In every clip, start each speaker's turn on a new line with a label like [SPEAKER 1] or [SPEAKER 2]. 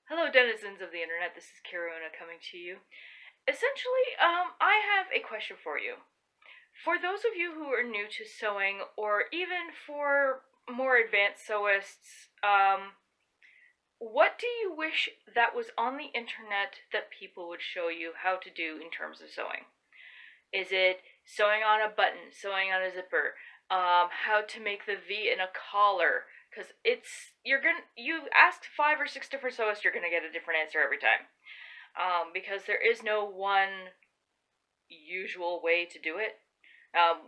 [SPEAKER 1] Hello, denizens of the internet. This is Kiruna coming to you. Essentially, I have a question for you. For those of you who are new to sewing, or even for more advanced sewists, what do you wish that was on the internet that people would show you how to do in terms of sewing? Is it sewing on a button, sewing on a zipper, how to make the V in a collar? Because you ask 5 or 6 different sewists, you're gonna get a different answer every time. Because there is no one usual way to do it.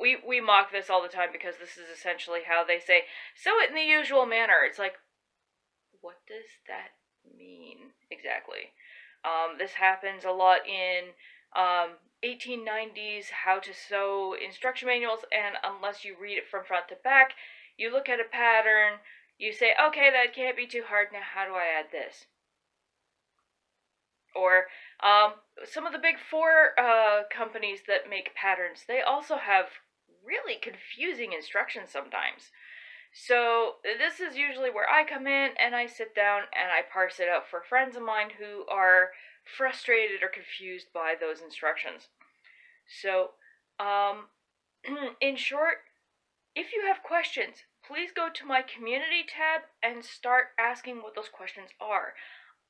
[SPEAKER 1] We mock this all the time because this is essentially how they say, sew it in the usual manner. It's like, what does that mean exactly? This happens a lot in 1890s how to sew instruction manuals, and unless you read it from front to back, you look at a pattern, you say, okay, that can't be too hard, now how do I add this? Or some of the big four companies that make patterns, they also have really confusing instructions sometimes. So this is usually where I come in and I sit down and I parse it out for friends of mine who are frustrated or confused by those instructions. So, in short, if you have questions, please go to my community tab and start asking what those questions are.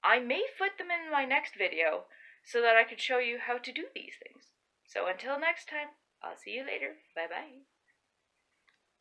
[SPEAKER 1] I may put them in my next video so that I can show you how to do these things. So until next time, I'll see you later. Bye bye.